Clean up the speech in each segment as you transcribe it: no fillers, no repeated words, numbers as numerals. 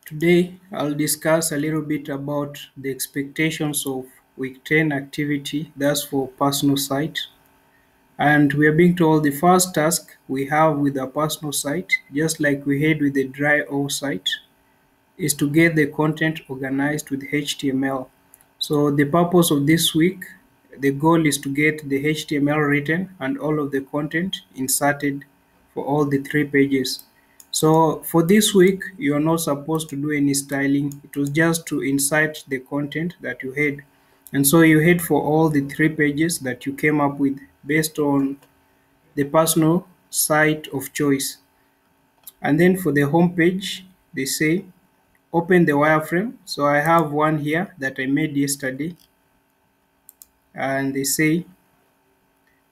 Today, I'll discuss a little bit about the expectations of week 10 activity, that's for personal site. And we are being told the first task we have with our personal site, just like we had with the dry O site, is to get the content organized with HTML. So the purpose of this week, the goal is to get the HTML written and all of the content inserted for all the 3 pages. So for this week, you are not supposed to do any styling. It was just to insert the content that you had. And so you had for all the 3 pages that you came up with based on the personal site of choice. And then for the home page, they say open the wireframe. So I have one here that I made yesterday, and they say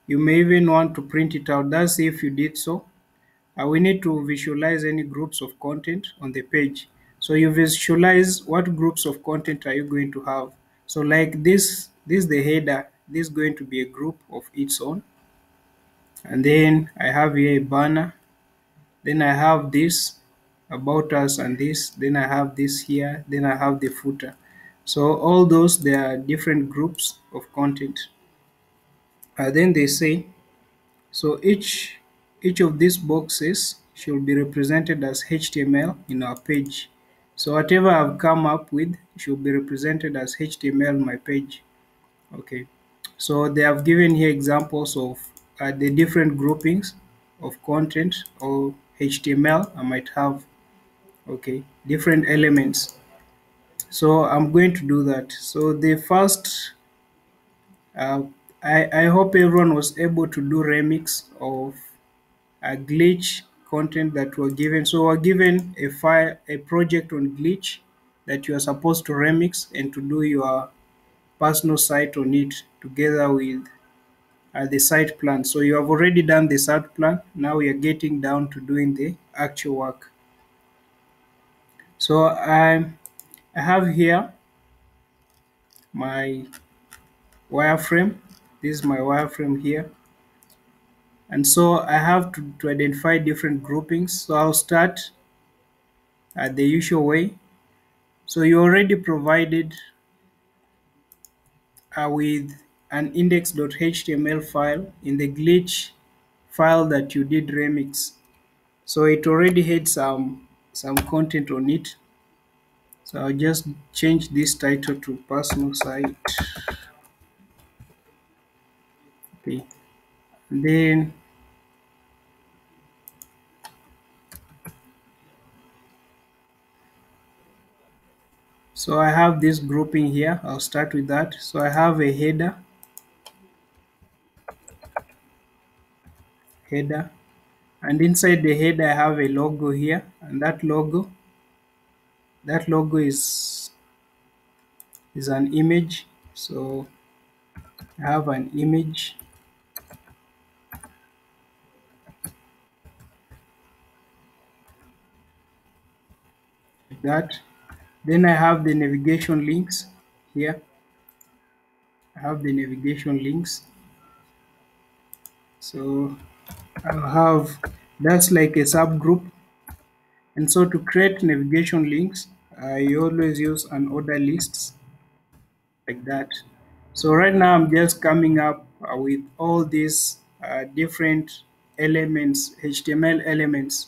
you may even want to print it out. That's if you did so. We need to visualize any groups of content on the page. So you visualize what groups of content are you going to have. So like this is the header. This is going to be a group of its own. And then I have here a banner. Then I have this about us and this. Then I have this here. Then I have the footer. So all those, they are different groups of content. Then they say, so each of these boxes should be represented as HTML in our page. So whatever I've come up with should be represented as HTML on my page. Okay. So they have given here examples of the different groupings of content or HTML I might have. Okay, different elements. So I'm going to do that. So the first, uh, I hope everyone was able to do remix of a glitch content that were given. So we're given a file, a project on glitch that you are supposed to remix and to do your personal site on it together with the site plan. So you have already done the site plan. Now we are getting down to doing the actual work. So I have here my wireframe. This is my wireframe here. And so I have to identify different groupings. So I'll start the usual way. So you already provided with an index.html file in the glitch file that you did remix. So it already had some content on it. So I'll just change this title to personal site. Okay. And then so I have this grouping here. I'll start with that. So I have a header, and inside the header I have a logo here, and that logo is an image. So I have an image like that. Then I have the navigation links here. I have the navigation links. So I'll have, that's like a subgroup. And so to create navigation links, I always use an order lists like that. So right now I'm just coming up with all these different elements, HTML elements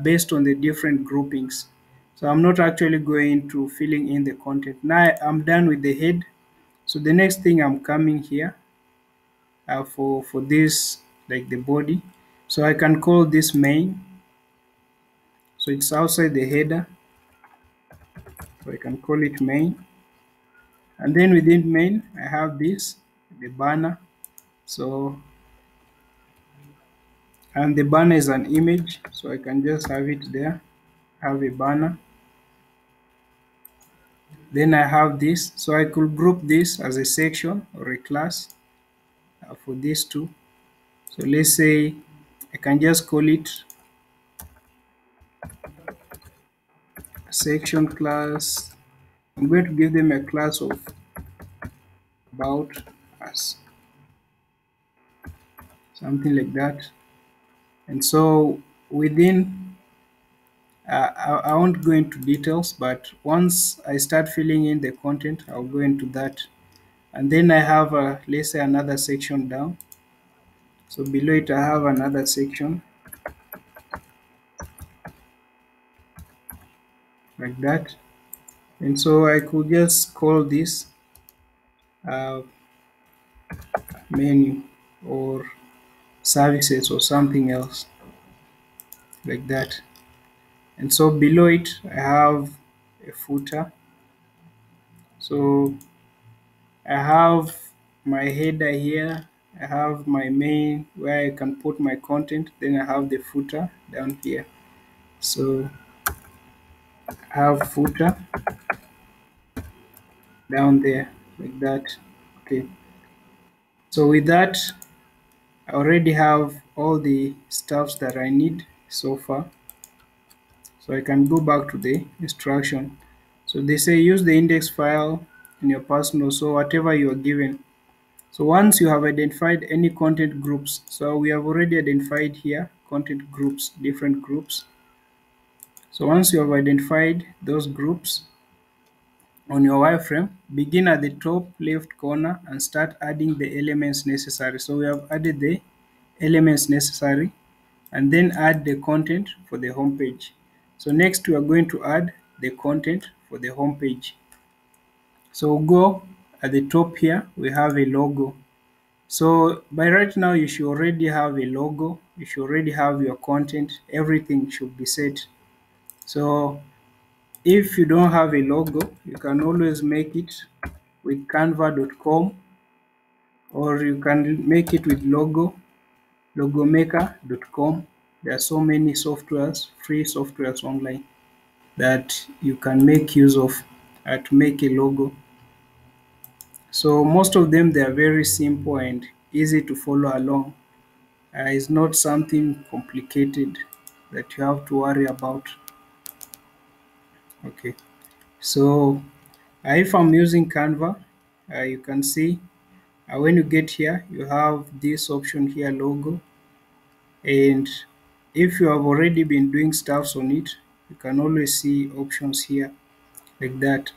based on the different groupings. So I'm not actually going to filling in the content. Now I'm done with the head. So the next thing I'm coming here for this, like the body. So I can call this main. So it's outside the header. So I can call it main. And then within main, I have this, the banner. So, and the banner is an image. So I can just have it there, have a banner. Then I have this. So I could group this as a section or a class for these two. So let's say I can just call it section class. I'm going to give them a class of about us, something like that. And so within I won't go into details, but once I start filling in the content, I'll go into that. And then I have, let's say, another section down. So below it, I have another section like that. And so I could just call this uh, menu or services or something else like that. And so below it, I have a footer. So I have my header here. I have my main where I can put my content. Then I have the footer down here. So I have footer down there like that. Okay. So with that, I already have all the stuffs that I need so far. So I can go back to the instruction. So they say use the index file in your personal, so whatever you are given. So once you have identified any content groups, so we have already identified here content groups, different groups. So once you have identified those groups on your wireframe, begin at the top left corner and start adding the elements necessary. So we have added the elements necessary and then add the content for the home page. So next we are going to add the content for the home page. So we'll go at the top here, we have a logo. So by right now you should already have a logo, you should already have your content, everything should be set. So if you don't have a logo, you can always make it with canva.com, or you can make it with logomaker.com. There are so many softwares, free softwares online that you can make use of to make a logo. So most of them, they are very simple and easy to follow along. It's not something complicated that you have to worry about. Okay, so if I'm using Canva, you can see when you get here, you have this option here, logo. And if you have already been doing stuffs on it, you can always see options here like that.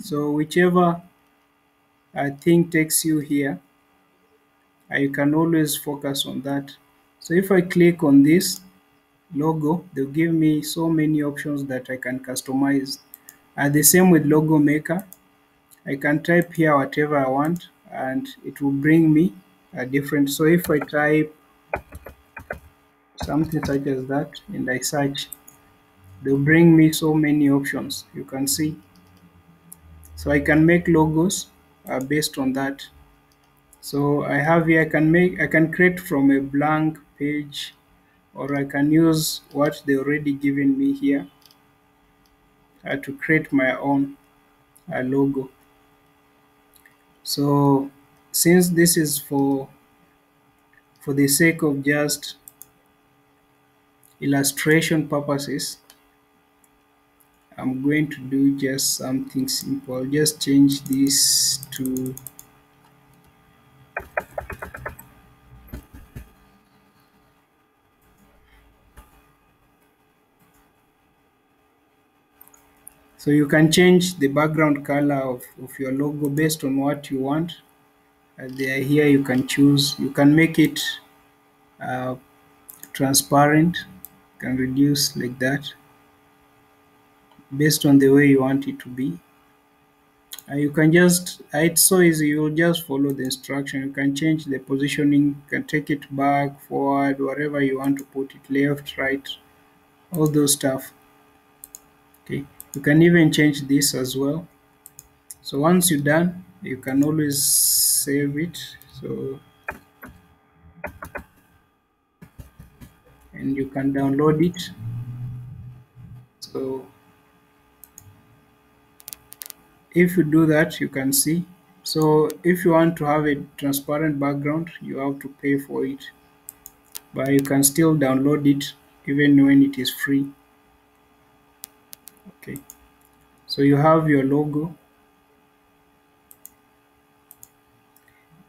So whichever thing takes you here, you can always focus on that. So if I click on this logo, they'll give me so many options that I can customize. The same with logo maker. I can type here whatever I want and it will bring me a different. So if I type something such as that and I search, they'll bring me so many options, you can see. So I can make logos based on that. So I have here, I can create from a blank page, or I can use what they already given me here to create my own logo. So since this is for the sake of just illustration purposes, I'm going to do just something simple. I'll just change this to so you can change the background color of your logo based on what you want. There here you can choose, you can make it uh, transparent, you can reduce like that based on the way you want it to be. You can just, it's so easy, you'll just follow the instruction. You can change the positioning, you can take it back, forward, wherever you want to put it, left, right, all those stuff. Okay, you can even change this as well. So once you're done, you can always save it. So, and you can download it. So if you do that, you can see. So if you want to have a transparent background, you have to pay for it, but you can still download it even when it is free. Okay, so you have your logo,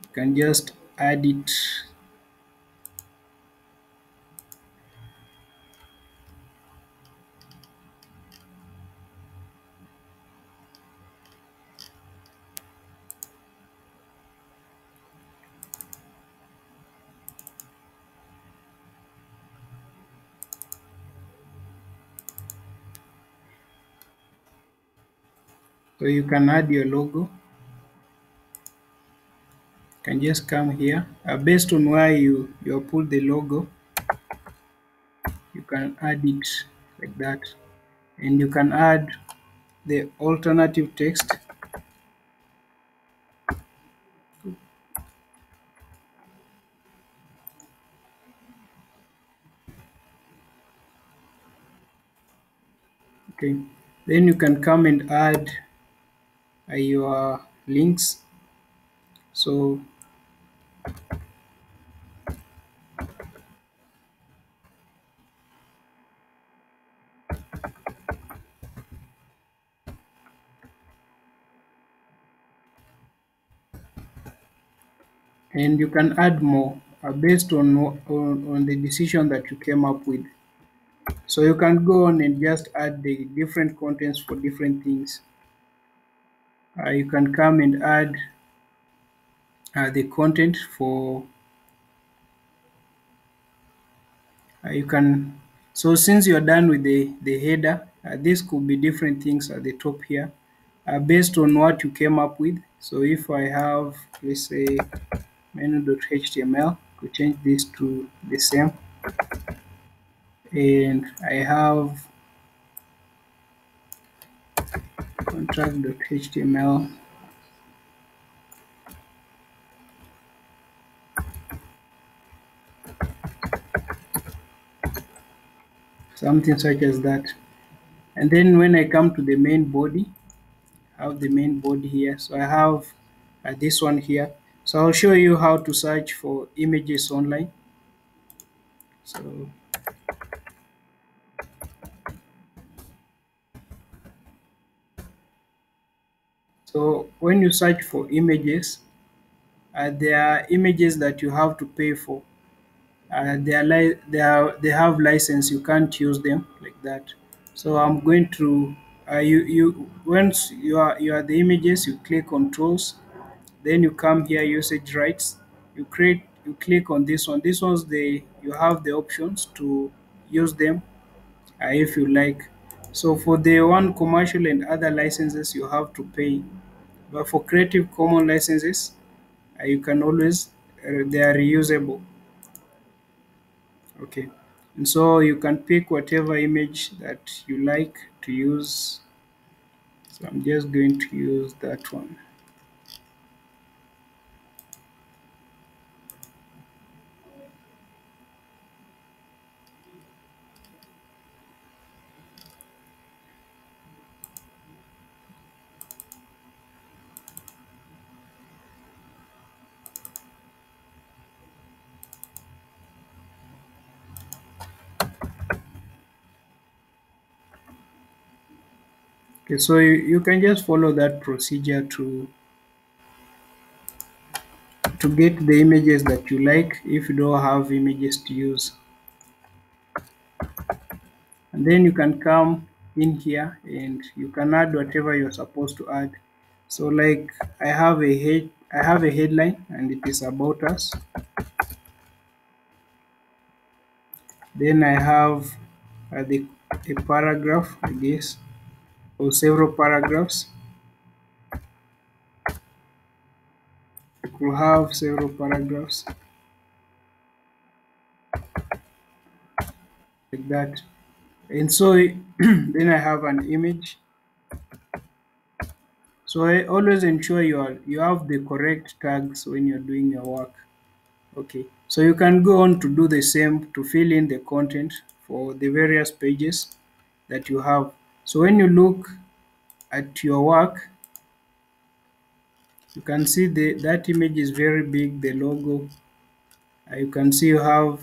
you can just add it. So you can add your logo. You can just come here. Based on where you put the logo, you can add it like that. And you can add the alternative text. Okay. Then you can come and add your links. So and you can add more based on the decision that you came up with. So you can go on and just add the different contents for different things. You can come and add the content for you can. So since you're done with the header, this could be different things at the top here based on what you came up with. So if I have, let's say, menu.html, could change this to the same, and I have contract.html, something such as that. And then when I come to the main body, I have the main body here. So I have this one here. So I'll show you how to search for images online. So, so when you search for images, there are images that you have to pay for. They have license. You can't use them like that. So I'm going to you once you are the images, you click on tools. Then you come here, usage rights. You click on this one. This one's the you have the options to use them if you like. So for the one commercial and other licenses, you have to pay. But for Creative Commons licenses, you can always they are reusable. Okay, and so you can pick whatever image that you like to use. So I'm just going to use that one. Okay, so you can just follow that procedure to get the images that you like if you don't have images to use. And then you can come in here and you can add whatever you're supposed to add. So like I have a headline and it is about us. Then I have a paragraph, I guess, or several paragraphs. I could have several paragraphs like that. And so then I have an image. So I always ensure you have the correct tags when you're doing your work. Okay, so you can go on to do the same to fill in the content for the various pages that you have. So when you look at your work, you can see that image is very big, the logo. You can see you have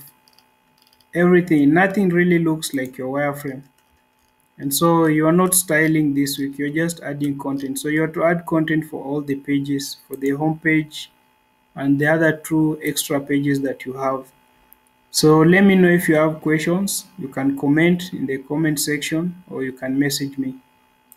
everything. Nothing really looks like your wireframe. And so you are not styling this week, you're just adding content. So you have to add content for all the pages, for the home page and the other two extra pages that you have. So let me know if you have questions. You can comment in the comment section or you can message me.